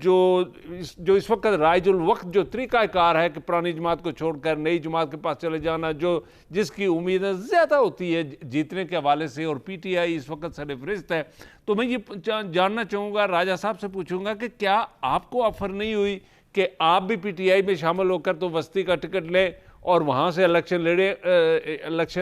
جو اس وقت رائج الوقت جو طریقہ کار ہے کہ پرانی جماعت کو چھوڑ کر نئی جماعت کے پاس چلے جانا، جس کی امیدیں زیادہ ہوتی ہے جیتنے کے حوالے سے، اور پی ٹی آئی اس وقت سر فہرست ہے، تو میں یہ جاننا چاہوں گا، راجہ صاحب سے پوچھوں گا کہ کیا آپ کو آفر نہیں ہوئی کہ آپ بھی پی ٹی آئی میں شامل ہو کر تو وسطی کا ٹکٹ لیں اور وہاں سے الیکشن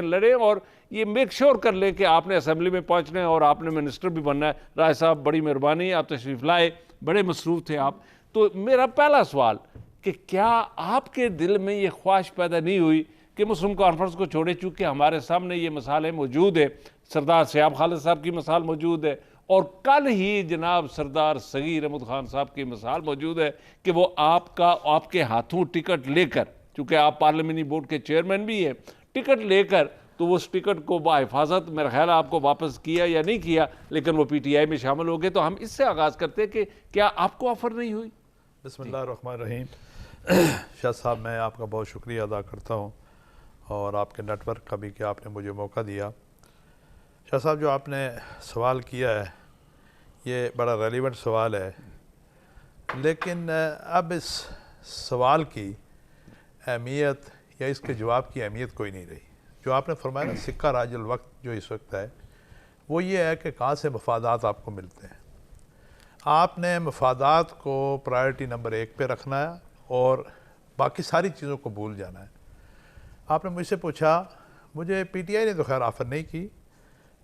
لڑیں اور یہ میک شور کر لیں کہ آپ نے اسمبلی میں پہنچنا ہے اور آپ نے منسٹر بھی بننا ہے؟ راج صاحب بڑی مہربانی، آپ تشریف لائے، بڑے مصروف تھے آپ. تو میرا پہلا سوال کہ کیا آپ کے دل میں یہ خواہش پیدا نہیں ہوئی کہ مسلم کانفرنس کو چھوڑے، چونکہ ہمارے سامنے یہ مثالیں موجود ہے، سردار سیاب خالد صاحب کی مثال موجود ہے، اور کل ہی جناب سردار صغیر احمد خان صاحب کی مثال موجود ہے کہ وہ آپ کے ہاتھوں ٹکٹ لے کر، چونکہ آپ پارلیمنٹری بورڈ کے چیئرمین بھی ہیں، ٹکٹ لے کر تو وہ اس ٹکٹ کو بحفاظت میرا خیال ہے آپ کو واپس کیا یا نہیں کیا، لیکن وہ پی ٹی آئی میں شامل ہو گئے. تو ہم اس سے آغاز کرتے ہیں کہ کیا آپ کو آفر نہیں ہوئی؟ بسم اللہ الرحمن الرحیم. شاہ صاحب میں آپ کا بہت شکریہ ادا کرتا ہوں اور آپ کے نیٹ ورک کا بھی کہ آپ نے مجھے موقع دیا. شاہ صاحب جو آپ نے سوال کیا ہے یہ بڑا ریلیونٹ سوال ہے، لیکن اب اس سوال کی اہمیت یا اس کے جواب کی اہمیت کوئی نہیں رہی. جو آپ نے فرمایا نا سکہ راج الوقت جو اس وقت ہے وہ یہ ہے کہ کہاں سے مفادات آپ کو ملتے ہیں. آپ نے مفادات کو پرائرٹی نمبر 1 پہ رکھنا ہے اور باقی ساری چیزوں کو بھول جانا ہے. آپ نے مجھ سے پوچھا، مجھے پی ٹی آئی نے تو خیر آفر نہیں کی،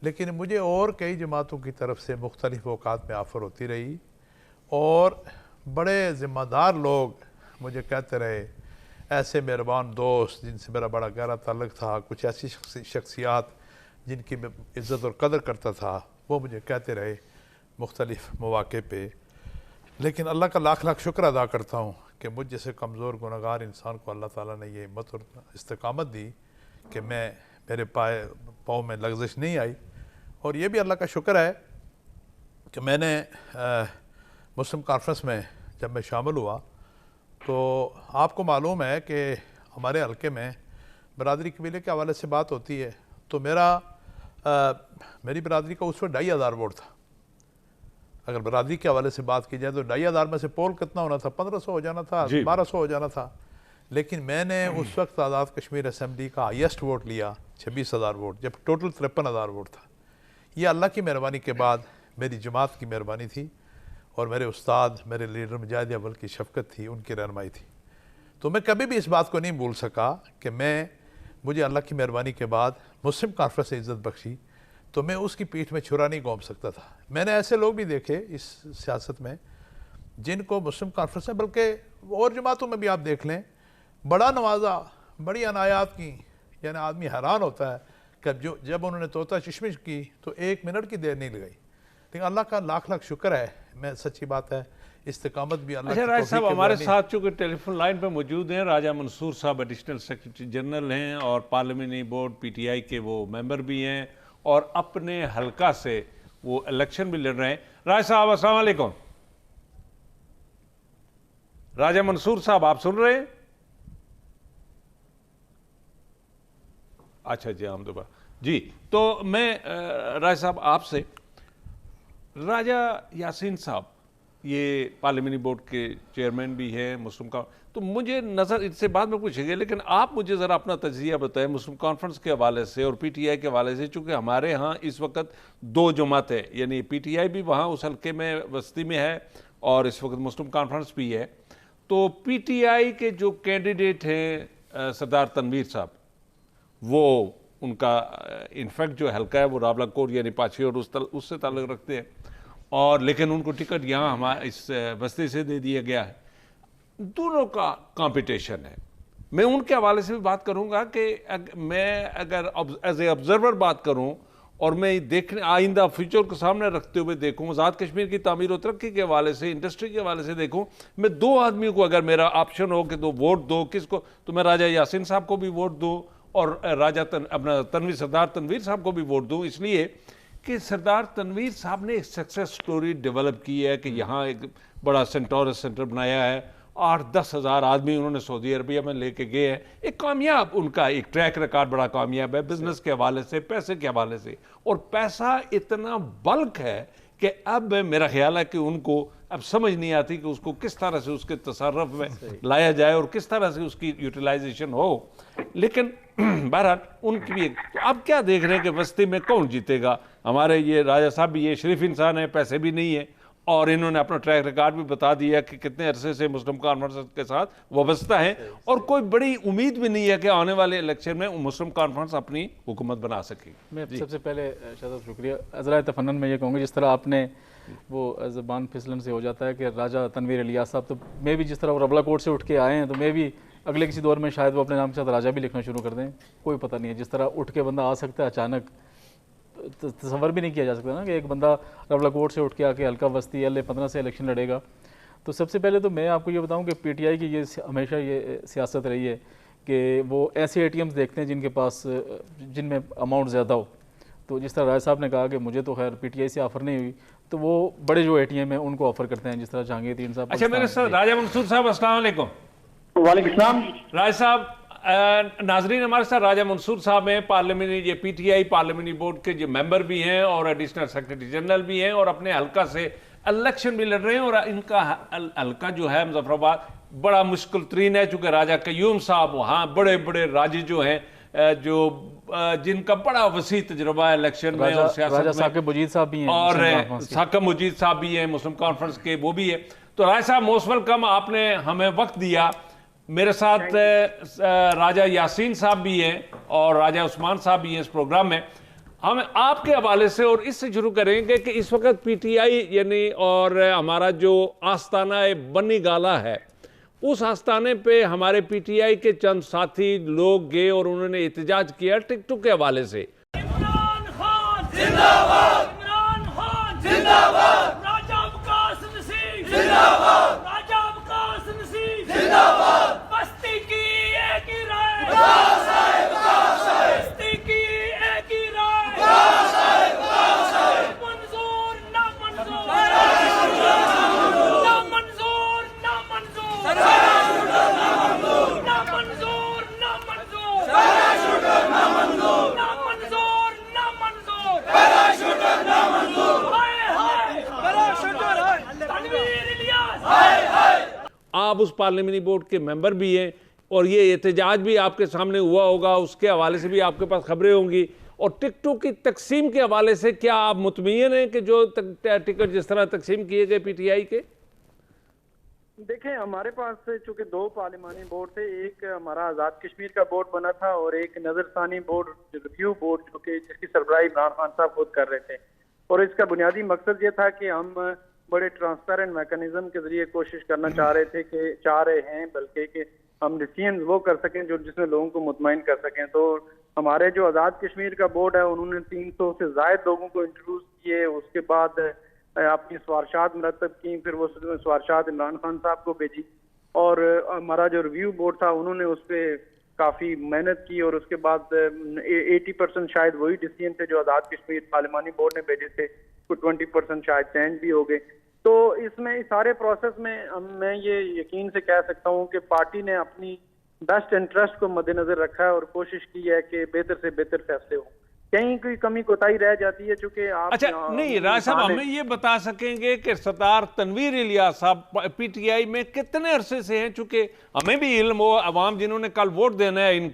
لیکن مجھے اور کئی جماعتوں کی طرف سے مختلف اوقات میں آفر ہوتی رہی اور بڑے ذمہ دار لوگ مجھے کہتے رہے، ایسے مہربان دوست جن سے میرا بڑا گہرا تعلق تھا، کچھ ایسی شخصیات جن کی میں عزت اور قدر کرتا تھا، وہ مجھے کہتے رہے مختلف مواقع پہ. لیکن اللہ کا لاکھ لاکھ شکر ادا کرتا ہوں کہ مجھ جیسے کمزور گناہگار انسان کو اللہ تعالیٰ نے یہ ہمت اور استقامت دی کہ میرے پاؤں میں لغزش نہیں آئی. اور یہ بھی اللہ کا شکر ہے کہ میں نے مسلم کانفرنس میں جب میں شامل ہوا تو آپ کو معلوم ہے کہ ہمارے حلقے میں برادری قبیلے کے حوالے سے بات ہوتی ہے تو میری برادری کا اس وقت 2500 ووٹ تھا. اگر برادری کے حوالے سے بات کی جائے تو 2500 میں سے پول کتنا ہونا تھا؟ 1500 ہو جانا تھا، 1200 ہو جانا تھا. لیکن میں نے اس وقت آزاد کشمیر اسمبلی کا ہائیسٹ ووٹ لیا 26,000 ووٹ، جب ٹوٹل 53,000 ووٹ تھا. یہ اللہ کی مہربانی کے بعد میری جماعت کی مہربانی تھی اور میرے استاد، میرے لیڈر مجاہد اول کی شفقت تھی، ان کی رہنمائی تھی. تو میں کبھی بھی اس بات کو نہیں بھول سکا کہ مجھے اللہ کی مہربانی کے بعد مسلم کانفرنس سے عزت بخشی تو میں اس کی پیٹھ میں چھرا نہیں گھونپ سکتا تھا. میں نے ایسے لوگ بھی دیکھے اس سیاست میں جن کو مسلم کانفرنس ہے، بلکہ اور جماعتوں میں بھی آپ دیکھ لیں، بڑا نوازا، بڑی عنایات کی، یعنی آدمی حیران ہوتا ہے کہ جب انہوں نے طوطا چشمش کی تو 1 منٹ کی دیر نہیں لگائی. لیکن اللہ کا لاکھ لاکھ شکر ہے، میں سچی بات ہے، استقامت بھی اللہ کی اچھا راج توفیق صاحب کے ہمارے بغیر ساتھ چونکہ ٹیلی فون لائن پہ موجود ہیں، راجہ منصور صاحب ایڈیشنل سیکرٹری جنرل ہیں اور parliamentary board P T I کے وہ ممبر بھی ہیں اور اپنے حلقہ سے وہ الیکشن بھی لڑ رہے ہیں. راج صاحب السلام علیکم. راجہ منصور صاحب آپ سن رہے ہیں؟ اچھا جی ہم دوبارہ جی. تو میں راج صاحب آپ سے، راجہ یاسین صاحب یہ پارلیمنٹری بورڈ کے چیئرمین بھی ہیں مسلم کا، تو مجھے نظر اس سے بعد میں پوچھیں گے، لیکن آپ مجھے ذرا اپنا تجزیہ بتائیں مسلم کانفرنس کے حوالے سے اور پی ٹی آئی کے حوالے سے، چونکہ ہمارے ہاں اس وقت 2 جماعتیں، یعنی پی ٹی آئی بھی وہاں اس حلقے میں وسطی میں ہے اور اس وقت مسلم کانفرنس بھی ہے. تو پی ٹی آئی کے جو کینڈیڈیٹ ہیں سردار تنویر صاحب، وہ ان کا انفیکٹ جو حلقہ ہے وہ راولہ کوٹ یعنی پاچھی اور اس سے تعلق رکھتے ہیں، اور لیکن ان کو ٹکٹ یہاں ہمارے اس بستی سے دے دیا گیا ہے. دونوں کا کمپٹیشن ہے. میں ان کے حوالے سے بھی بات کروں گا کہ میں اگر ایز اے آبزرور بات کروں اور میں آئندہ فیوچر کو سامنے رکھتے ہوئے دیکھوں، آزاد کشمیر کی تعمیر و ترقی کے حوالے سے، انڈسٹری کے حوالے سے دیکھوں، میں 2 آدمیوں کو اگر میرا آپشن ہو کہ ووٹ دو کس کو، تو میں راجہ یاسین صاحب کو بھی ووٹ دوں اور سردار تنویر صاحب کو بھی ووٹ دوں، اس لیے کہ سردار تنویر صاحب نے ایک سکسیس سٹوری ڈیولپ کی ہے کہ یہاں ایک بڑا سینٹورس سینٹر بنایا ہے، 8-10 ہزار آدمی انہوں نے سعودی عربیہ میں لے کے گئے ہیں. ایک کامیاب ان کا ایک ٹریک ریکارڈ بڑا کامیاب ہے بزنس کے حوالے سے، پیسے کے حوالے سے، اور پیسہ اتنا بلک ہے کہ اب میرا خیال ہے کہ ان کو اب سمجھ نہیں آتی کہ اس کو کس طرح سے اس کے تصرف میں لایا جائے اور کس طرح سے اس کی یوٹیلائزیشن ہو. لیکن بہرحال ان کی بھی تو اب کیا دیکھ رہے ہیں کہ وسطی میں کون جیتے گا. ہمارے یہ راجہ صاحب بھی یہ شریف انسان ہیں, پیسے بھی نہیں ہیں, اور انہوں نے اپنا ٹریک ریکارڈ بھی بتا دیا کہ کتنے عرصے سے مسلم کانفرنس کے ساتھ وابستہ ہیں, اور کوئی بڑی امید بھی نہیں ہے کہ آنے والے الیکشن میں مسلم کانفرنس اپنی حکومت بنا سکے. میں سب سے پہلے شہزاد شکریہ. ذرائع تفنن میں یہ کہوں گا, جس طرح آپ نے وہ زبان پھسلن سے ہو جاتا ہے کہ راجہ تنویر الیاس صاحب, تو میں بھی جس طرح وہ ربلا کوٹ سے اٹھ کے آئے ہیں, تو میں بھی اگلے کسی دور میں شاید وہ اپنے نام کے ساتھ راجہ بھی لکھنا شروع کر دیں. کوئی پتہ نہیں ہے جس طرح اٹھ کے بندہ آ سکتا ہے اچانک, تصور بھی نہیں کیا جا سکتا نا کہ ایک بندہ ربلا کوٹ سے اٹھ کے آ کے حلقہ وسطی LA-15 سے الیکشن لڑے گا. تو سب سے پہلے تو میں آپ کو یہ بتاؤں کہ PTI کی یہ ہمیشہ یہ سیاست رہی ہے کہ وہ ایسے ATMs دیکھتے ہیں جن کے پاس جن میں اماؤنٹ زیادہ ہو. تو جس طرح رائے صاحب نے کہا کہ مجھے تو خیر PTI سے آفر نہیں ہوئی, تو وہ بڑے جو ATM ہیں ان کو آفر کرتے ہیں, جس طرح جہانگیر تین صاحب. اچھا میرے ساتھ راجہ منصور صاحب, السلام علیکم. وعلیکم السلام. راج صاحب, ناظرین ہمارے ساتھ راجہ منصور صاحب ہیں, پارلیمنٹری یہ PTI پارلیمنٹری بورڈ کے جو ممبر بھی ہیں اور ایڈیشنل سیکریٹری جنرل بھی ہیں, اور اپنے حلقہ سے الیکشن بھی لڑ رہے ہیں. اور ان کا حلقہ جو ہے مظفر آباد بڑا مشکل ترین ہے, چونکہ راجہ قیوم صاحب وہاں بڑے بڑے راجی جو ہیں جو جن کا بڑا وسیع تجربہ ہے الیکشن میں اور سیاست میں, راجہ ثاقب مجید صاحب بھی ہیں, اور ثاقب مجید صاحب بھی ہیں مسلم کانفرنس کے, وہ بھی ہے. تو راج صاحب موسٹ ویلکم, آپ نے ہمیں وقت دیا. میرے ساتھ راجہ یاسین صاحب بھی ہیں اور راجہ عثمان صاحب بھی ہیں اس پروگرام میں. ہم آپ کے حوالے سے اور اس سے شروع کریں گے کہ اس وقت PTI یعنی اور ہمارا جو آستانہ بنی گالا ہے, اس آستانے پہ ہمارے PTI کے چند ساتھی لوگ گئے اور انہوں نے احتجاج کیا ٹک ٹک کے حوالے سے. عمران خان زندہ باد, عمران خان زندہ باد, راجہ عباس نصیر زندہ باد, راجہ عباس نصیر زندہ باد. بستی کی ایک ہی رائے, بستی کی ایک ہی رائے, منظور نہ منظور, نہ منظور نہ منظور, نہ منظور نہ منظور, نہ منظور نہ منظور, ہائے ہائے تنویر الیاس. آپ اس پارلیمنٹری بورڈ کے ممبر بھی ہیں اور یہ احتجاج بھی آپ کے سامنے ہوا ہوگا, اس کے حوالے سے بھی آپ کے پاس خبریں ہوں گی. اور ٹکٹوں کی تقسیم کے حوالے سے کیا آپ مطمئن ہیں کہ جو ٹکٹ جس طرح تقسیم کیے گئے PTI کے؟ دیکھیں, ہمارے پاس چونکہ دو پارلیمانی بورڈ تھے, ایک ہمارا آزاد کشمیر کا بورڈ بنا تھا اور ایک نظر ثانی بورڈ ریویو بورڈ جو کہ جس کی سربراہی عمران خان صاحب خود کر رہے تھے. اور اس کا بنیادی مقصد یہ تھا کہ ہم بڑے ٹرانسپیرنٹ میکانزم کے ذریعے کوشش کرنا چاہ رہے ہیں بلکہ کہ ہم ڈیسیژنز وہ کر سکیں جو جس میں لوگوں کو مطمئن کر سکیں. تو ہمارے جو آزاد کشمیر کا بورڈ ہے انہوں نے 300 سے زائد لوگوں کو انٹروڈیوس کیے, اس کے بعد اپنی سفارشات مرتب کی, پھر وہ سفارشات عمران خان صاحب کو بھیجی. اور ہمارا جو ریویو بورڈ تھا انہوں نے اس پہ کافی محنت کی, اور اس کے بعد 80% شاید وہی ڈیسیژن تھے جو آزاد کشمیر پارلیمانی بورڈ نے بھیجے تھے, کچھ 20% شاید چینج بھی ہو گئے. تو اس میں اس سارے پروسیس میں میں یہ یقین سے کہہ سکتا ہوں کہ پارٹی نے اپنی بیسٹ انٹرسٹ کو مد نظر رکھا ہے اور کوشش کی ہے کہ بہتر سے بہتر فیصلے ہوں. کہیں کوئی کمی کوتاہی رہ جاتی ہے چونکہ آپ اچھا نہیں راج صاحب, ہمیں یہ بتا سکیں گے کہ سردار تنویر الیاس صاحب PTI میں کتنے عرصے سے ہیں, چونکہ ہمیں بھی علم ہو, عوام جنہوں نے کل ووٹ دینا ہے ان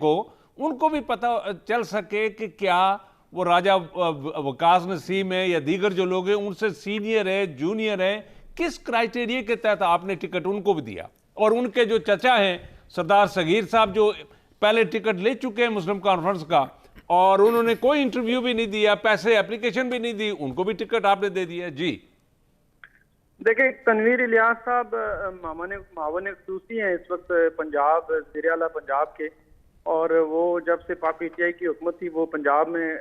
کو بھی پتہ چل سکے کہ کیا وہ راجہ وقاص نسیم ہے یا دیگر جو لوگ ہیں ان سے سینئر ہے, جونیئر ہے, کس کرائٹیریا کے تحت آپ نے ٹکٹ ان کو بھی دیا. اور ان کے جو چچا ہیں سردار صغیر صاحب جو پہلے ٹکٹ لے چکے ہیں مسلم کانفرنس کا, اور انہوں نے کوئی انٹرویو بھی نہیں دیا, پیسے اپلیکیشن بھی نہیں دی, ان کو بھی ٹکٹ آپ نے دے دیا. جی دیکھیں, تنویر الیاس صاحب معاون خصوصی ہیں اس وقت پنجاب, وزیر اعلیٰ پنجاب کے, اور وہ جب سے PTI کی حکومت تھی وہ پنجاب میں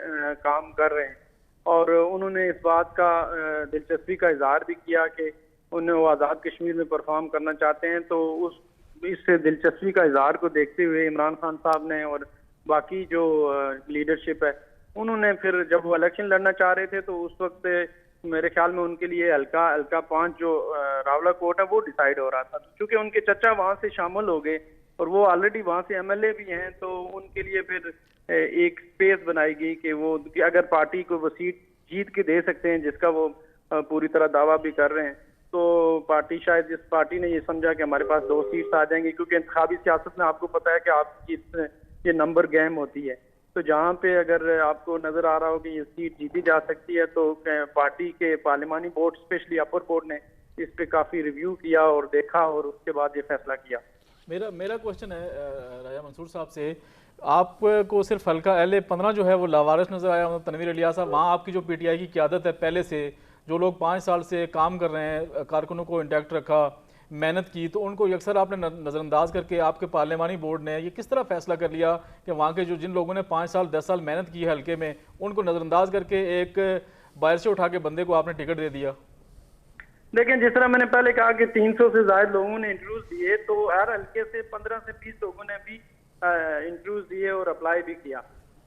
کام کر رہے ہیں. اور انہوں نے اس بات کا دلچسپی کا اظہار بھی کیا کہ انہیں وہ آزاد کشمیر میں پرفارم کرنا چاہتے ہیں. تو اس دلچسپی کا اظہار کو دیکھتے ہوئے عمران خان صاحب نے اور باقی جو لیڈرشپ ہے انہوں نے پھر جب وہ الیکشن لڑنا چاہ رہے تھے تو اس وقت میرے خیال میں ان کے لیے حلقہ 5 جو راولا کوٹ ہے وہ ڈیسائیڈ ہو رہا تھا. چونکہ ان کے چچا وہاں سے شامل ہو گئے اور وہ آلریڈی وہاں سے MLA بھی ہیں, تو ان کے لیے پھر ایک سپیس بنائی گئی کہ وہ اگر پارٹی کو وہ سیٹ جیت کے دے سکتے ہیں جس کا وہ پوری طرح دعویٰ بھی کر رہے ہیں, تو پارٹی شاید اس پارٹی نے یہ سمجھا کہ ہمارے پاس 2 سیٹس آ جائیں گی، کیونکہ انتخابی سیاست میں آپ کو پتہ ہے کہ آپ کی یہ نمبر گیم ہوتی ہے. تو جہاں پہ اگر آپ کو نظر آ رہا ہو کہ یہ سیٹ جیتی جا سکتی ہے تو پارٹی کے پارلیمانی بورڈ اسپیشلی اپر بورڈ نے اس پہ کافی ریویو کیا اور دیکھا اور اس کے بعد یہ فیصلہ کیا. میرا کوشچن ہے راجہ منصور صاحب سے، آپ کو صرف حلقہ L15 جو ہے وہ لاوارث نظر آیا تنویر الیاس صاحب؟ وہاں آپ کی جو پی ٹی آئی کی قیادت ہے پہلے سے، جو لوگ 5 سال سے کام کر رہے ہیں، کارکنوں کو انٹیکٹ رکھا، محنت کی، تو ان کو یکسر آپ نے نظر انداز کر کے آپ کے پارلیمانی بورڈ نے یہ کس طرح فیصلہ کر لیا کہ وہاں کے جن لوگوں نے 5 سال 10 سال محنت کی ہے حلقے میں، ان کو نظر انداز کر کے ایک باہر سے اٹھا کے بندے کو آپ نے ٹکٹ دے دیا؟ دیکھیں، جس طرح میں نے پہلے کہا کہ 300 سے زائد لوگوں نے انٹرویوز دیے، تو ہر حلقے سے 15 سے 20 لوگوں نے بھی انٹرویوز دیے اور اپلائی بھی کیا،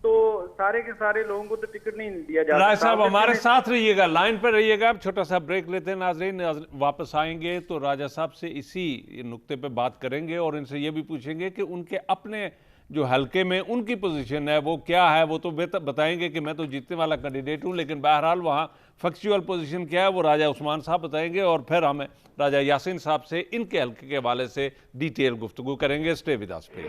تو سارے کے سارے لوگوں کو تو ٹکٹ نہیں دیا جا سکتا. رائے صاحب ہمارے ساتھ رہیے گا، لائن پر رہیے گا. چھوٹا سا بریک لیتے ہیں ناظرین، واپس آئیں گے تو راجہ صاحب سے اسی نقطے پہ بات کریں گے اور ان سے یہ بھی پوچھیں گے کہ ان کے اپنے جو حلقے میں ان کی پوزیشن ہے وہ کیا ہے. وہ تو بتائیں گے کہ میں تو جیتنے والا کینڈیڈیٹ ہوں، لیکن بہرحال وہاں فیکچوئل پوزیشن کیا ہے وہ راجہ عثمان صاحب بتائیں گے، اور پھر ہمیں راجہ یاسین صاحب سے ان کے حلقے کے حوالے سے ڈیٹیل گفتگو کریں گے. Stay with us please.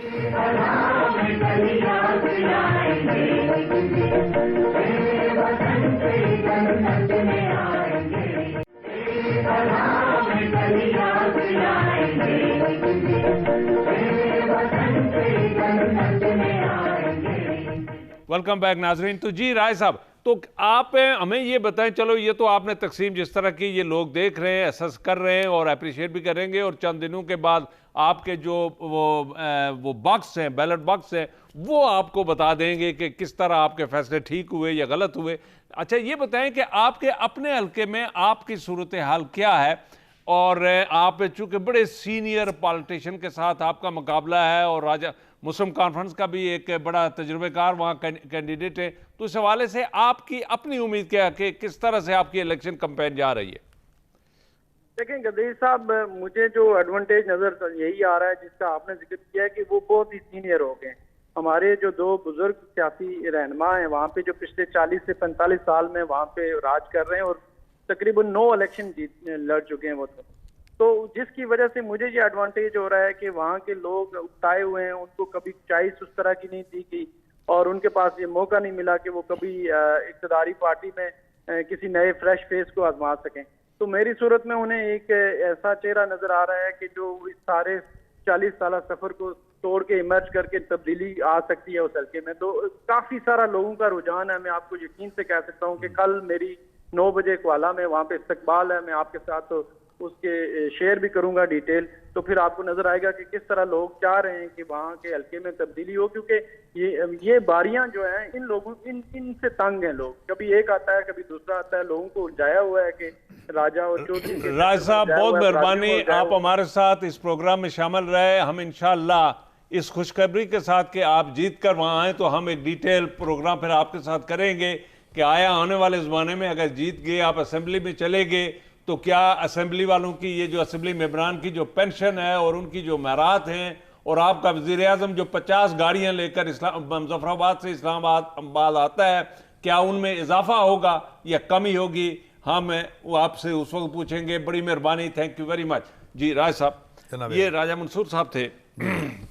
Welcome back ناظرین. تو جی رائے صاحب، تو آپ ہمیں یہ بتائیں، چلو یہ تو آپ نے تقسیم جس طرح کی یہ لوگ دیکھ رہے ہیں، اسس کر رہے ہیں اور اپریشیٹ بھی کریں گے، اور چند دنوں کے بعد آپ کے جو وہ باکس ہیں، بیلٹ باکس ہیں، وہ آپ کو بتا دیں گے کہ کس طرح آپ کے فیصلے ٹھیک ہوئے یا غلط ہوئے. اچھا یہ بتائیں کہ آپ کے اپنے حلقے میں آپ کی صورتحال کیا ہے، اور آپ چونکہ بڑے سینئر پالیٹیشین کے ساتھ آپ کا مقابلہ ہے اور راجہ مسلم کانفرنس کا بھی ایک بڑا تجربہ کار وہاں کینڈیڈیٹ ہے، تو اس حوالے سے آپ کی اپنی امید کیا ہے کہ کس طرح سے آپ کی الیکشن کمپین جا رہی ہے؟ دیکھیں غدیر صاحب، مجھے جو ایڈوانٹیج نظر یہی آ رہا ہے جس کا آپ نے ذکر کیا ہے کہ وہ بہت ہی سینئر ہو گئے. ہمارے جو 2 بزرگ سیاسی رہنما ہیں وہاں پہ، جو پچھلے 40 سے 45 سال میں وہاں پہ راج کر رہے ہیں اور تقریباً 9 الیکشن لڑ چکے ہیں وہ تو جس کی وجہ سے مجھے یہ ایڈوانٹیج ہو رہا ہے کہ وہاں کے لوگ اکتائے ہوئے ہیں، ان کو کبھی چوائس اس طرح کی نہیں دی گئی اور ان کے پاس یہ موقع نہیں ملا کہ وہ کبھی اقتداری پارٹی میں کسی نئے فریش فیس کو آزما سکیں. تو میری صورت میں انہیں ایک ایسا چہرہ نظر آ رہا ہے کہ جو اس سارے 40 سالہ سفر کو توڑ کے ایمرج کر کے تبدیلی آ سکتی ہے اس حلقے میں. تو کافی سارا لوگوں کا رجحان ہے. میں آپ کو یقین سے کہہ سکتا ہوں کہ کل میری 9 بجے کوالا میں وہاں پہ استقبال ہے. میں آپ کے ساتھ اس کے شیئر بھی کروں گا ڈیٹیل، تو پھر آپ کو نظر آئے گا کہ کس طرح لوگ چاہ رہے ہیں کہ وہاں کے حلقے میں تبدیلی ہو، کیونکہ یہ باریاں جو ہیں ان لوگوں ان سے تنگ ہیں لوگ. کبھی ایک آتا ہے کبھی دوسرا آتا ہے. لوگوں کو الجھایا ہوا ہے کہ راجہ اور چودھری. راج صاحب بہت مہربانی، آپ ہمارے ساتھ اس پروگرام میں شامل رہے. ہم انشاءاللہ اس خوشخبری کے ساتھ کہ آپ جیت کر وہاں آئیں تو ہم ایک ڈیٹیل پروگرام پھر آپ کے ساتھ کریں گے کہ آیا آنے والے زمانے میں اگر جیت گئے، آپ اسمبلی میں چلے گئے، تو کیا اسمبلی والوں کی یہ جو اسمبلی ممبران کی جو پینشن ہے اور ان کی جو معیارات ہیں، اور آپ کا وزیر اعظم جو 50 گاڑیاں لے کر مظفر آباد سے اسلام آباد آتا ہے، کیا ان میں اضافہ ہوگا یا کمی ہوگی؟ ہم وہ آپ سے اس وقت پوچھیں گے. بڑی مہربانی، تھینک یو ویری مچ. جی راج صاحب، یہ راجہ منصور صاحب تھے،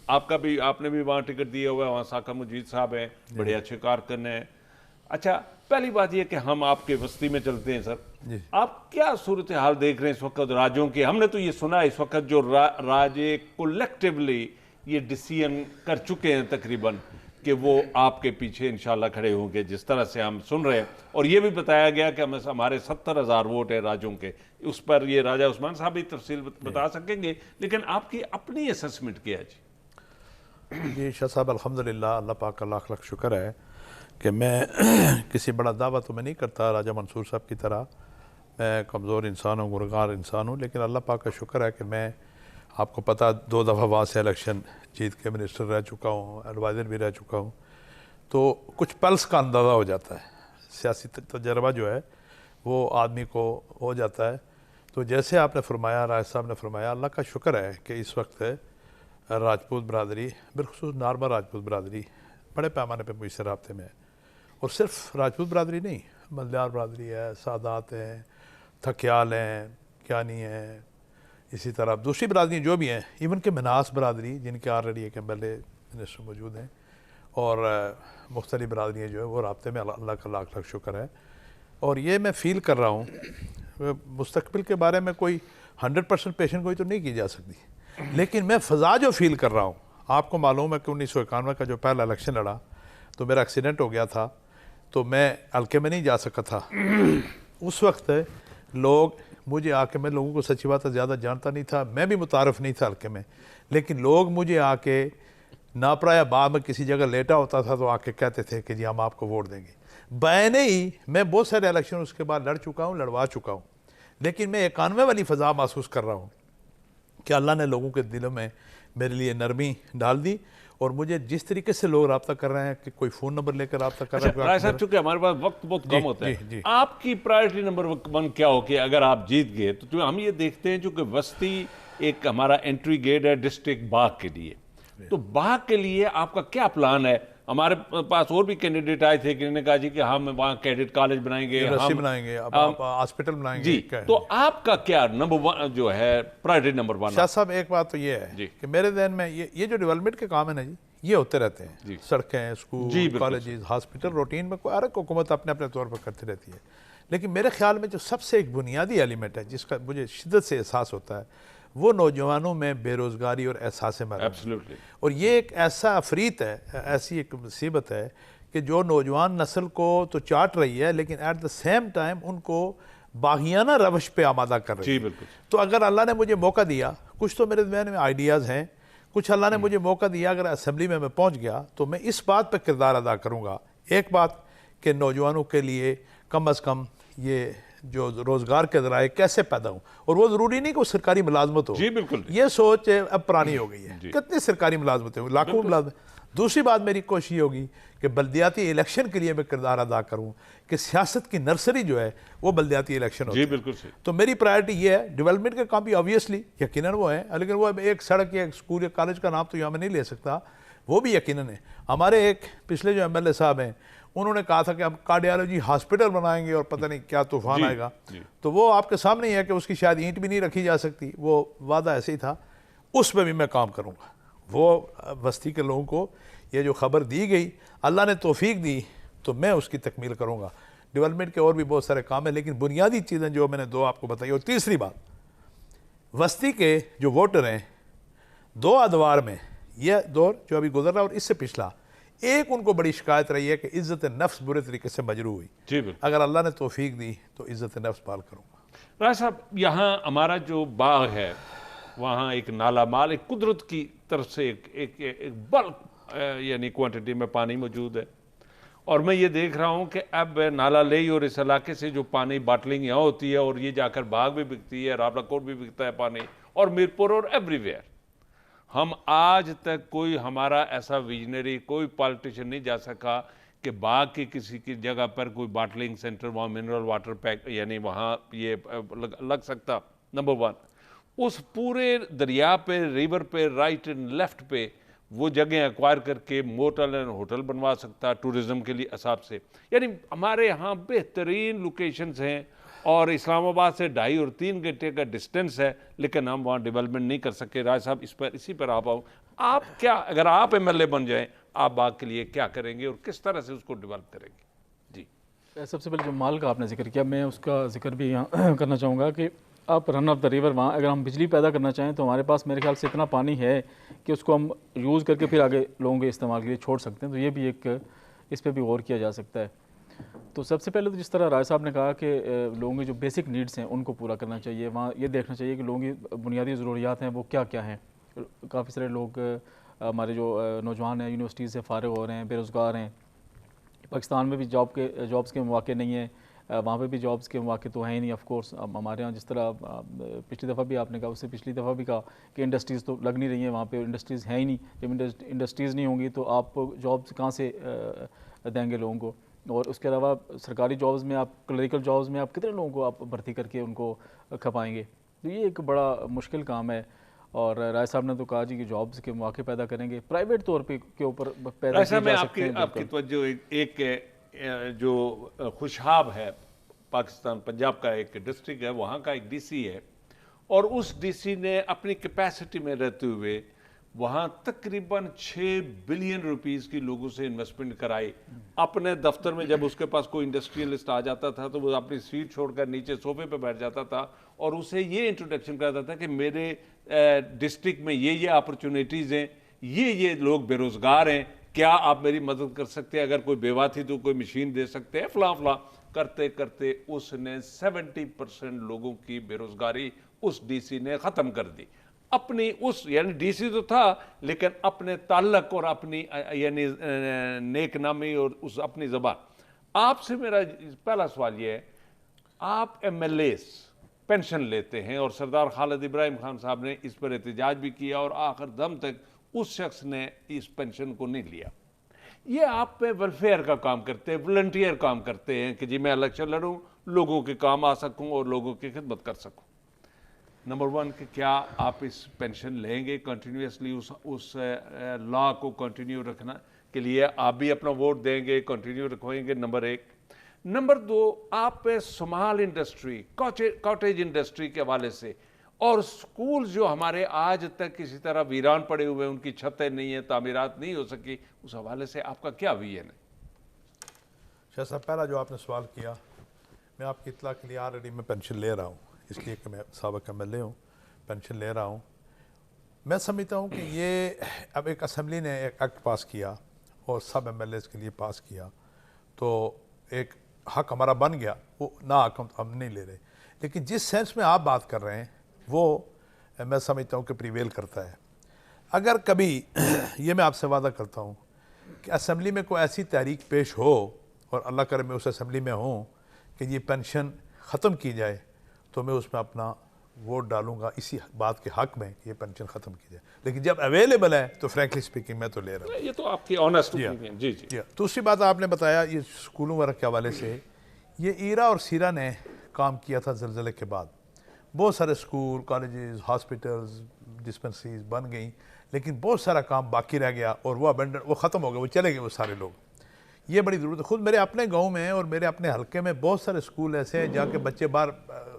آپ نے بھی وہاں ٹکٹ دیا ہوا ہے. وہاں ساکھا مجید صاحب ہیں، بڑے اچھے کارکن ہیں. اچھا پہلی بات یہ کہ ہم آپ کے وسطی میں چلتے ہیں. سر آپ کیا صورتحال دیکھ رہے ہیں اس وقت راجوں کی؟ ہم نے تو یہ سنا اس وقت جو راجے کولیکٹیولی یہ ڈیسیژن کر چکے ہیں تقریباً کہ وہ آپ کے پیچھے انشاءاللہ کھڑے ہوں گے، جس طرح سے ہم سن رہے ہیں. اور یہ بھی بتایا گیا کہ ہمارے 70,000 ووٹ ہیں راجوں کے. اس پر یہ راجہ عثمان صاحب بھی تفصیل بتا سکیں گے، لیکن آپ کی اپنی اسسمنٹ کیا ہے؟ جی شاہ صاحب، الحمدللہ، اللہ پاک کا لاکھ لاکھ شکر ہے کہ میں کسی بڑا دعویٰ تو میں نہیں کرتا راجہ منصور صاحب کی طرح. میں کمزور انسان ہوں، گنہگار انسان ہوں، لیکن اللہ پاک کا شکر ہے کہ میں، آپ کو پتہ 2 دفعہ وہاں سے الیکشن جیت کے منسٹر رہ چکا ہوں، ایڈوائزر بھی رہ چکا ہوں. تو کچھ پلس کا اندازہ ہو جاتا ہے، سیاسی تجربہ جو ہے وہ آدمی کو ہو جاتا ہے. تو جیسے آپ نے فرمایا، راج صاحب نے فرمایا، اللہ کا شکر ہے کہ اس وقت راجپوت برادری، بالخصوص نارمل راجپوت برادری بڑے پیمانے پہ مجھ سے رابطے میں ہے. اور صرف راجپوت برادری نہیں، ملیار برادری ہے، سادات ہیں، تھکیال ہیں، کیانی ہیں، اسی طرح دوسری برادریاں جو بھی ہیں، ایون کہ مناس برادری جن کے آلریڈی ایک ایم ایل اے منسٹر موجود ہیں، اور مختلف برادریاں جو ہے وہ رابطے میں، اللہ کا لاکھ لاکھ شکر ہے. اور یہ میں فیل کر رہا ہوں، مستقبل کے بارے میں کوئی 100% پیشن گوئی تو نہیں کی جا سکتی، لیکن میں فضا جو فیل کر رہا ہوں، آپ کو معلوم ہے کہ 1991 کا جو پہلا الیکشن لڑا تو میرا ایکسیڈنٹ ہو گیا تھا، تو میں حلقے میں نہیں جا سکا تھا. اس وقت لوگ مجھے آ کے، میں لوگوں کو سچی بات ہے زیادہ جانتا نہیں تھا، میں بھی متعارف نہیں تھا حلقے میں، لیکن لوگ مجھے آ کے ناپرایا باغ میں کسی جگہ لیٹا ہوتا تھا تو آ کے کہتے تھے کہ جی ہم آپ کو ووٹ دیں گے. بینے ہی میں بہت سارے الیکشن اس کے بعد لڑ چکا ہوں، لڑوا چکا ہوں، لیکن میں 91 والی فضا محسوس کر رہا ہوں کہ اللہ نے لوگوں کے دلوں میں میرے لیے نرمی ڈال دی. اور مجھے جس طریقے سے لوگ رابطہ کر رہے ہیں کہ کوئی فون نمبر لے کر رابطہ کر رہا ہے. رائے صاحب چونکہ ہمارے پاس وقت بہت کم ہوتا ہے، آپ کی پرائرٹی نمبر 1 کیا ہو کہ اگر آپ جیت گئے تو ہم یہ دیکھتے ہیں چونکہ وسطی ایک ہمارا انٹری گیٹ ہے ڈسٹرکٹ باغ کے لیے، تو باغ کے لیے آپ کا کیا پلان ہے؟ ہمارے پاس اور بھی کینڈیڈیٹ آئے تھے کہ انہوں نے کہا جی کہ ہم وہاں کیڈٹ کالج بنائیں گے، یونیورسٹی بنائیں گے، ہاسپٹل بنائیں گے. جی تو آپ کا کیا نمبر 1 جو ہے پرائرٹی نمبر 1؟ شاہ صاحب ایک بات تو یہ ہے کہ میرے ذہن میں یہ جو ڈیولپمنٹ کے کام ہے نا جی، یہ ہوتے رہتے ہیں، سڑکیں، اسکول، کالجز، ہاسپٹل، روٹین میں ہر ایک حکومت اپنے اپنے طور پر کرتی رہتی ہے. لیکن میرے خیال میں جو سب سے ایک بنیادی ایلیمنٹ ہے جس کا مجھے شدت سے احساس ہوتا ہے وہ نوجوانوں میں بے روزگاری اور احساس محرومی. اور یہ ایک ایسا افریت ہے، ایسی ایک مصیبت ہے کہ جو نوجوان نسل کو تو چاٹ رہی ہے لیکن ایٹ دا سیم ٹائم ان کو باغیانہ روش پہ آمادہ کر رہی ہے. تو اگر اللہ نے مجھے موقع دیا، کچھ تو میرے ذہن میں آئیڈیاز ہیں، کچھ اللہ نے مجھے موقع دیا، اگر اسمبلی میں پہنچ گیا تو میں اس بات پہ کردار ادا کروں گا. ایک بات کہ نوجوانوں کے لیے کم از کم یہ جو روزگار کے ذرائع کیسے پیدا ہوں، اور وہ ضروری نہیں کہ وہ سرکاری ملازمت ہو. جی بالکل، یہ سوچ اب پرانی ہو گئی ہے. کتنی سرکاری ملازمتیں ہوں، لاکھوں ملازمت. دوسری بات میری کوشش یہ ہوگی کہ بلدیاتی الیکشن کے لیے میں کردار ادا کروں کہ سیاست کی نرسری جو ہے وہ بلدیاتی الیکشن ہوتی ہے. جی بالکل صحیح. تو میری پرائرٹی یہ ہے. ڈیولپمنٹ کے کام بھی آبویسلی یقیناً وہ ہیں، لیکن وہ ایک سڑک یا ایک اسکول یا کالج کا نام تو یہاں میں نہیں لے سکتا، وہ بھی یقیناً ہے. ہمارے ایک پچھلے جو ایم ایل اے صاحب ہیں انہوں نے کہا تھا کہ ہم کارڈیالوجی ہاسپٹل بنائیں گے اور پتہ نہیں کیا طوفان آئے گا. تو وہ آپ کے سامنے ہی ہے کہ اس کی شاید اینٹ بھی نہیں رکھی جا سکتی. وہ وعدہ ایسے ہی تھا، اس پہ بھی میں کام کروں گا. وہ بستی کے لوگوں کو یہ جو خبر دی گئی، اللہ نے توفیق دی تو میں اس کی تکمیل کروں گا. ڈیولپمنٹ کے اور بھی بہت سارے کام ہیں، لیکن بنیادی چیزیں جو میں نے 2 آپ کو بتائی. اور تیسری بات، بستی کے جو ووٹر ہیں 2 ادوار میں، یہ دور جو ابھی گزر رہا اور اس سے پچھلا، ایک ان کو بڑی شکایت رہی ہے کہ عزت نفس برے طریقے سے مجروح ہوئی. جی بالکل. اگر اللہ نے توفیق دی تو عزت نفس پال کروں گا. رائے صاحب یہاں ہمارا جو باغ ہے وہاں ایک نالا مال، ایک قدرت کی طرف سے ایک بلک یعنی کوانٹٹی میں پانی موجود ہے، اور میں یہ دیکھ رہا ہوں کہ اب نالا لئی اور اس علاقے سے جو پانی باٹلنگ یہاں ہوتی ہے اور یہ جا کر باغ بھی بکتی ہے، راولا کوٹ بھی بکتا ہے پانی، اور میرپور اور ایوری ویئر. ہم آج تک کوئی ہمارا ایسا ویژنری کوئی پالیٹیشین نہیں جا سکا کہ باغ کی کسی کی جگہ پر کوئی باٹلنگ سینٹر وہاں منرل واٹر پیک یعنی وہاں یہ لگ سکتا. نمبر 1 اس پورے دریا پہ، ریور پہ، رائٹ اینڈ لیفٹ پہ وہ جگہیں ایکوائر کر کے موٹل اینڈ ہوٹل بنوا سکتا ٹورزم کے لیے حساب سے. یعنی ہمارے یہاں بہترین لوکیشنز ہیں اور اسلام آباد سے 2.5 اور 3 گھنٹے کا ڈسٹنس ہے، لیکن ہم وہاں ڈیولپمنٹ نہیں کر سکے. رائے صاحب اسی پر آپ آؤ، آپ کیا اگر آپ ایم ایل اے بن جائیں آپ باغ کے لیے کیا کریں گے اور کس طرح سے اس کو ڈیولپ کریں گے؟ جی سب سے پہلے جو مال کا آپ نے ذکر کیا، میں اس کا ذکر بھی یہاں کرنا چاہوں گا کہ آپ رن آف دا ریور وہاں اگر ہم بجلی پیدا کرنا چاہیں تو ہمارے پاس میرے خیال سے اتنا پانی ہے کہ اس کو ہم یوز کر کے پھر آگے لوگوں کے استعمال کے لیے چھوڑ سکتے ہیں. تو یہ بھی ایک اس پہ بھی غور کیا جا سکتا ہے. تو سب سے پہلے تو جس طرح رائے صاحب نے کہا کہ لوگوں کی جو بیسک نیڈس ہیں ان کو پورا کرنا چاہیے. وہاں یہ دیکھنا چاہیے کہ لوگوں کی بنیادی ضروریات ہیں وہ کیا کیا ہیں. کافی سارے لوگ ہمارے جو نوجوان ہیں یونیورسٹیز سے فارغ ہو رہے ہیں، بے روزگار ہیں. پاکستان میں بھی جابس کے مواقع نہیں ہیں، وہاں پہ بھی جابس کے مواقع تو ہیں ہی نہیں. آف کورس ہمارے ہاں جس طرح پچھلی دفعہ بھی آپ نے کہا، اس سے پچھلی دفعہ بھی کہا کہ انڈسٹریز تو لگ نہیں رہی ہیں وہاں پہ. انڈسٹریز ہیں ہی نہیں. جب انڈسٹریز نہیں ہوں گی تو آپ جابس کہاں سے دیں گے لوگوں کو؟ اور اس کے علاوہ سرکاری جابز میں آپ کلریکل جابز میں آپ کتنے لوگوں کو آپ بھرتی کر کے ان کو کھپائیں گے؟ تو یہ ایک بڑا مشکل کام ہے. اور رائے صاحب نے تو کہا جی کہ جابز کے مواقع پیدا کریں گے پرائیویٹ طور پہ کے اوپر پیدا کیے جا سکتے ہیں. آپ کی توجہ ایک جو خوشحاب ہے پاکستان، پنجاب کا ایک ڈسٹرکٹ ہے، وہاں کا ایک ڈی سی ہے اور اس ڈی سی نے اپنی کیپیسٹی میں رہتے ہوئے وہاں تقریباً 6 بلین روپیز کی لوگوں سے انویسٹمنٹ کرائی. اپنے دفتر میں جب اس کے پاس کوئی انڈسٹریلسٹ آ جاتا تھا تو وہ اپنی سیٹ چھوڑ کر نیچے صوفے پہ بیٹھ جاتا تھا اور اسے یہ انٹروڈکشن کرتا تھا کہ میرے ڈسٹرکٹ میں یہ اپرچونیٹیز ہیں, یہ لوگ بے روزگار ہیں, کیا آپ میری مدد کر سکتے ہیں, اگر کوئی بیوہ تھی تو کوئی مشین دے سکتے ہیں, فلاں فلاں. کرتے کرتے اس نے 70% لوگوں کی بے روزگاری اس ڈی سی نے ختم کر دی. اپنی اس یعنی ڈی سی تو تھا لیکن اپنے تعلق اور اپنی یعنی نیک نامی اور اس اپنی زبان. آپ سے میرا پہلا سوال یہ ہے, آپ ایم ایل ایز پینشن لیتے ہیں اور سردار خالد ابراہیم خان صاحب نے اس پر احتجاج بھی کیا اور آخر دم تک اس شخص نے اس پینشن کو نہیں لیا. یہ آپ پہ ویلفیئر کا کام کرتے ہیں, والنٹیئر کام کرتے ہیں کہ جی میں الیکشن لڑوں, لوگوں کے کام آ سکوں اور لوگوں کی خدمت کر سکوں. نمبر 1 کہ کیا آپ اس پینشن لیں گے کنٹینیوسلی, اس لا کو کنٹینیو رکھنا کے لیے آپ بھی اپنا ووٹ دیں گے, کنٹینیو رکھوائیں گے؟ نمبر 1. نمبر 2, آپ سمال انڈسٹری, کاٹیج انڈسٹری کے حوالے سے اور سکول جو ہمارے آج تک کسی طرح ویران پڑے ہوئے ہیں, ان کی چھتیں نہیں ہیں, تعمیرات نہیں ہو سکی, اس حوالے سے آپ کا کیا ویژن ہے؟ شاہ صاحب, پہلا جو آپ نے سوال کیا, میں آپ کی اطلاع کے لیے آلریڈی میں پینشن لے رہا ہوں, اس لیے کہ میں سابق ایم ایل اے ہوں, پینشن لے رہا ہوں. میں سمجھتا ہوں کہ یہ اب ایک اسمبلی نے ایک ایکٹ پاس کیا اور سب ایم ایل ایز کے لیے پاس کیا, تو ایک حق ہمارا بن گیا, وہ نہ حق ہم نہیں لے رہے. لیکن جس سینس میں آپ بات کر رہے ہیں وہ میں سمجھتا ہوں کہ پریویل کرتا ہے. اگر کبھی یہ میں آپ سے وعدہ کرتا ہوں کہ اسمبلی میں کوئی ایسی تحریک پیش ہو, اور اللہ کرے میں اس اسمبلی میں ہوں, کہ یہ پینشن ختم کی جائے, تو میں اس میں اپنا ووٹ ڈالوں گا اسی بات کے حق میں کہ یہ پینشن ختم کی جائے. لیکن جب اویلیبل ہے تو فرینکلی اسپیکنگ میں تو لے رہا ہوں. یہ تو آپ کی آنیسٹ اوپینین. جی جی. دوسری بات آپ نے بتایا یہ اسکولوں وغیرہ کے حوالے سے, یہ ایرا اور سیرا نے کام کیا تھا زلزلے کے بعد. بہت سارے اسکول, کالجز, ہاسپٹلز, ڈسپنسریز بن گئیں, لیکن بہت سارا کام باقی رہ گیا اور وہ ختم ہو گئے, وہ چلے گئے وہ سارے لوگ. یہ بڑی ضرورت ہے. خود میرے اپنے گاؤں میں اور میرے اپنے حلقے میں بہت سارے اسکول ایسے ہیں جہاں کے بچے باہر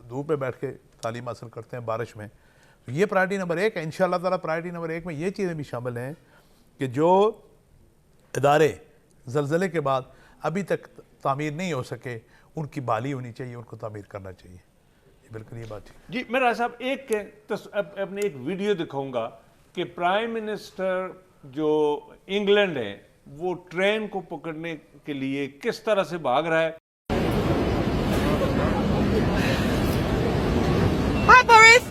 دھوپ میں بیٹھ کے تعلیم حاصل کرتے ہیں بارش میں. تو یہ پرائرٹی نمبر 1 ہے. انشاءاللہ تعالیٰ پرائرٹی نمبر 1 میں یہ چیزیں بھی شامل ہیں کہ جو ادارے زلزلے کے بعد ابھی تک تعمیر نہیں ہو سکے, ان کی بحالی ہونی چاہیے, ان کو تعمیر کرنا چاہیے. بالکل یہ بات ہے. جی میرا صاحب, اپنے ایک ویڈیو دکھاؤں گا کہ پرائم منسٹر جو انگلینڈ ہے وہ ٹرین کو پکڑنے کے لیے کس طرح سے بھاگ رہا ہے. Hi, Boris!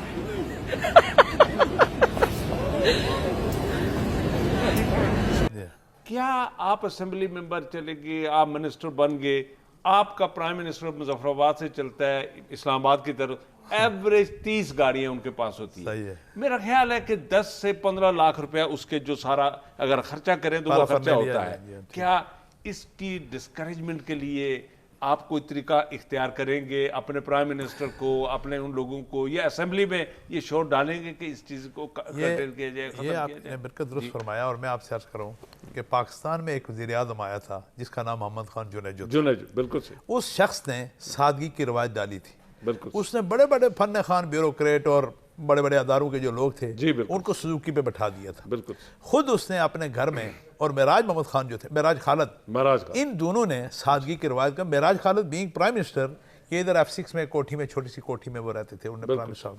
کیا آپ اسمبلی ممبر چلے گئے, آپ منسٹر بن گئے, آپ کا پرائم منسٹر مظفر آباد سے چلتا ہے اسلام آباد کی طرف, ایوریج 30 گاڑیاں ان کے پاس ہوتی ہیں. میرا خیال ہے کہ 10 سے 15 لاکھ روپیہ اس کے جو سارا اگر خرچہ کریں تو وہ خرچہ ہوتا ہے. کیا اس کی ڈسکریجمنٹ کے لیے آپ کوئی طریقہ اختیار کریں گے اپنے پرائم منسٹر کو, اپنے ان لوگوں کو, یا اسمبلی میں یہ شور ڈالیں گے کہ اس چیز کو کنٹین کیا جائے, ختم یہ کیا آپ جائے؟ نے بالکل درست فرمایا. اور میں آپ سے عرض کروں کہ پاکستان میں ایک وزیر اعظم آیا تھا جس کا نام محمد خان جنیجو تھا. بالکل صحیح. اس شخص نے سادگی کی روایت ڈالی تھی. بالکل اس نے بڑے بڑے فن خان, بیوروکریٹ اور بڑے بڑے اداروں کے جو لوگ تھے ان کو سوزوکی پہ بٹھا دیا تھا. بالکل. خود اس نے اپنے گھر میں, اور معراج محمد خان جو تھے, معراج خالد, ان دونوں نے سادگی کی روایت کا. معراج خالد بینگ پرائم منسٹر, یہ ادھر F6 میں کوٹھی میں, چھوٹی سی کوٹھی میں وہ رہتے تھے, انہوں نے پرائم منسٹر.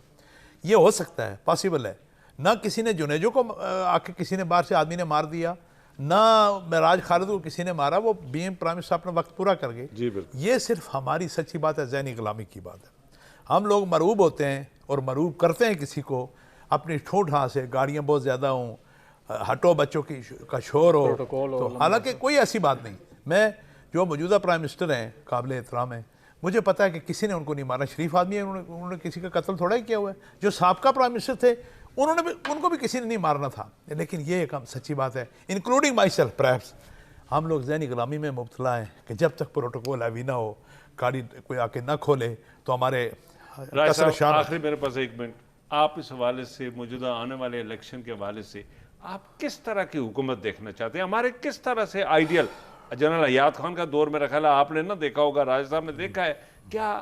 یہ ہو سکتا ہے, پاسبل ہے. نہ کسی نے جنیجو کو آ کے کسی نے باہر سے آدمی نے مار دیا, نہ معراج خالد کو کسی نے مارا, وہ بینگ پرائم منسٹر اپنا وقت پورا کر گئے. یہ صرف ہماری سچی بات ہے, ذہنی غلامی کی بات ہے. ہم لوگ مرعوب ہوتے ہیں اور مرعوب کرتے ہیں کسی کو اپنی ٹھوٹ ہاں سے, گاڑیاں بہت زیادہ ہوں, ہٹو بچوں کا شور ہو, تو حالانکہ کوئی ایسی بات نہیں. میں جو موجودہ پرائم منسٹر ہیں قابل احترام ہیں, مجھے پتا ہے کہ کسی نے ان کو نہیں مارا, شریف آدمی ہے, انہوں نے کسی کا قتل تھوڑا ہی کیا ہوا ہے. جو سابقہ پرائم منسٹر تھے ان کو بھی کسی نے نہیں مارنا تھا. لیکن یہ ایک سچی بات ہے, انکلوڈنگ مائی سیلف پرہیپس, ہم لوگ ذہنی غلامی میں مبتلا ہیں کہ جب تک پروٹوکول ایوی نہ ہو, گاڑی کوئی آ کے نہ کھولے, تو ہمارے آخری میرے پاس 1 منٹ. آپ اس حوالے سے موجودہ آنے والے الیکشن کے حوالے سے آپ کس طرح کی حکومت دیکھنا چاہتے ہیں؟ ہمارے کس طرح سے آئیڈیل, جنرل حیات خان کا دور میں رکھا ہے, آپ نے نہ دیکھا ہوگا, راج صاحب نے دیکھا ہے, کیا